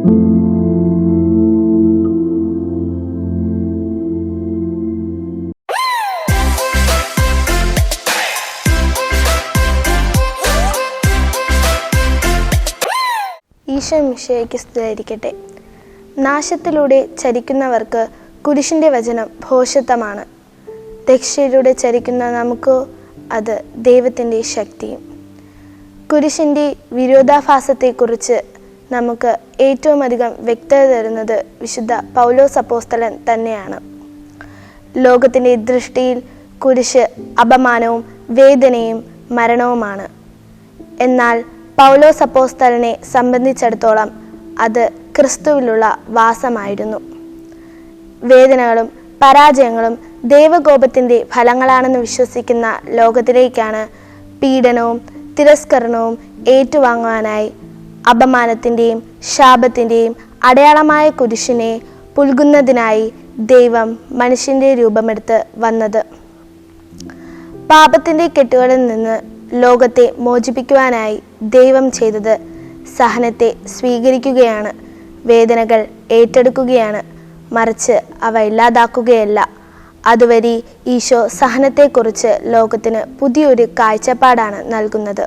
ഈശോ മിശിഹായ്ക്ക് സ്തുതിയായിരിക്കട്ടെ. നാശത്തിലൂടെ ചരിക്കുന്നവർക്ക് കുരിശിൻ്റെ വചനം ഭോഷത്വമാണ്. രക്ഷയിലൂടെ ചരിക്കുന്ന നമുക്കോ അത് ദൈവത്തിൻ്റെ ശക്തിയും. കുരിശിൻ്റെ വിരോധാഭാസത്തെക്കുറിച്ച് നമുക്ക് ഏറ്റവും അധികം വ്യക്തത തരുന്നത് വിശുദ്ധ പൗലോസ് അപ്പോസ്തലൻ തന്നെയാണ്. ലോകത്തിൻ്റെ ദൃഷ്ടിയിൽ കുരിശ് അപമാനവും വേദനയും മരണവുമാണ്. എന്നാൽ പൗലോസ് അപ്പോസ്തലനെ സംബന്ധിച്ചിടത്തോളം അത് ക്രിസ്തുവിലുള്ള വാസമായിരുന്നു. വേദനകളും പരാജയങ്ങളും ദൈവകോപത്തിൻ്റെ ഫലങ്ങളാണെന്ന് വിശ്വസിക്കുന്ന ലോകത്തിലേക്കാണ് പീഡനവും തിരസ്കരണവും ഏറ്റുവാങ്ങുവാനായി അപമാനത്തിൻ്റെയും ശാപത്തിൻ്റെയും അടയാളമായ കുരിശിനെ പുൽകുന്നതിനായി ദൈവം മനുഷ്യൻ്റെ രൂപമെടുത്ത് വന്നത്. പാപത്തിൻ്റെ കെട്ടുകളിൽ നിന്ന് ലോകത്തെ മോചിപ്പിക്കുവാനായി ദൈവം ചെയ്തത് സഹനത്തെ സ്വീകരിക്കുകയാണ്, വേദനകൾ ഏറ്റെടുക്കുകയാണ്, മറിച്ച് അവ ഇല്ലാതാക്കുകയല്ല. അതുവഴി ഈശോ സഹനത്തെക്കുറിച്ച് ലോകത്തിന് പുതിയൊരു കാഴ്ചപ്പാടാണ് നൽകുന്നത്.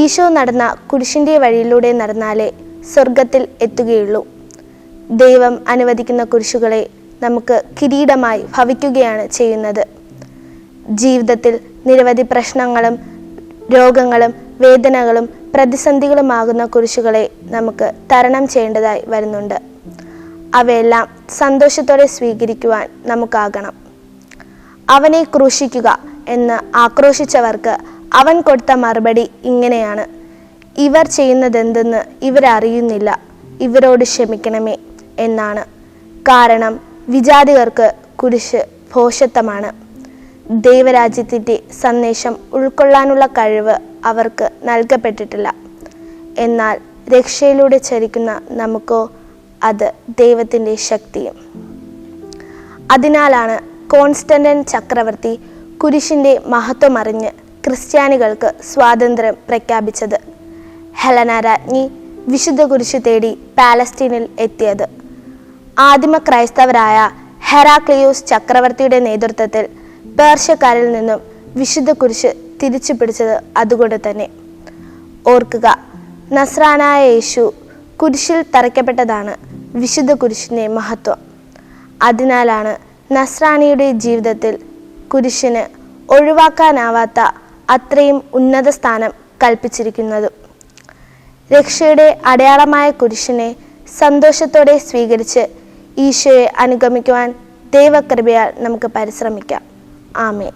ഈശോ നടന്ന കുരിശിൻ്റെ വഴിയിലൂടെ നടന്നാലേ സ്വർഗത്തിൽ എത്തുകയുള്ളൂ. ദൈവം അനുവദിക്കുന്ന കുരിശുകളെ നമുക്ക് കിരീടമായി ഭവിക്കുകയാണ് ചെയ്യുന്നത്. ജീവിതത്തിൽ നിരവധി പ്രശ്നങ്ങളും രോഗങ്ങളും വേദനകളും പ്രതിസന്ധികളുമാകുന്ന കുരിശുകളെ നമുക്ക് തരണം ചെയ്യേണ്ടതായി വരുന്നുണ്ട്. അവയെല്ലാം സന്തോഷത്തോടെ സ്വീകരിക്കുവാൻ നമുക്കാകണം. അവനെ ക്രൂശിക്കുക എന്ന് ആക്രോശിച്ചവർക്ക് അവൻ കൊടുത്ത മറുപടി ഇങ്ങനെയാണ്: ഇവർ ചെയ്യുന്നതെന്തെന്ന് ഇവരറിയുന്നില്ല, ഇവരോട് ക്ഷമിക്കണമേ എന്നാണ്. കാരണം വിജാതികർക്ക് കുരിശ് ഭോഷത്വമാണ്. ദൈവരാജ്യത്തിൻ്റെ സന്ദേശം ഉൾക്കൊള്ളാനുള്ള കഴിവ് അവർക്ക് നൽകപ്പെട്ടിട്ടില്ല. എന്നാൽ രക്ഷയിലൂടെ ചരിക്കുന്ന നമുക്കോ അത് ദൈവത്തിൻ്റെ ശക്തിയും. അതിനാലാണ് കോൺസ്റ്റന്റൈൻ ചക്രവർത്തി കുരിശിൻ്റെ മഹത്വം അറിഞ്ഞ് ക്രിസ്ത്യാനികൾക്ക് സ്വാതന്ത്ര്യം പ്രഖ്യാപിച്ചത്. ഹെലന രാജ്ഞി വിശുദ്ധ കുരിശ് തേടി പാലസ്തീനിൽ എത്തിയത്. ആദിമ ക്രൈസ്തവരായ ഹെറാക്ലിയോസ് ചക്രവർത്തിയുടെ നേതൃത്വത്തിൽ പേർഷ്യക്കാരിൽ നിന്നും വിശുദ്ധ കുരിശ് തിരിച്ചു പിടിച്ചത് അതുകൊണ്ട് തന്നെ. ഓർക്കുക, നസ്രാനായ യേശു കുരിശിൽ തറയ്ക്കപ്പെട്ടതാണ് വിശുദ്ധ കുരിശിൻ്റെ മഹത്വം. അതിനാലാണ് നസ്രാനിയുടെ ജീവിതത്തിൽ കുരിശിന് ഒഴിവാക്കാനാവാത്ത അത്രയും ഉന്നത സ്ഥാനം കൽപ്പിച്ചിരിക്കുന്നത്. രക്ഷയുടെ അടയാളമായ കുരിശിനെ സന്തോഷത്തോടെ സ്വീകരിച്ച് ഈശോയെ അനുഗമിക്കുവാൻ ദൈവകൃപയാൽ നമുക്ക് പരിശ്രമിക്കാം. ആമേൻ.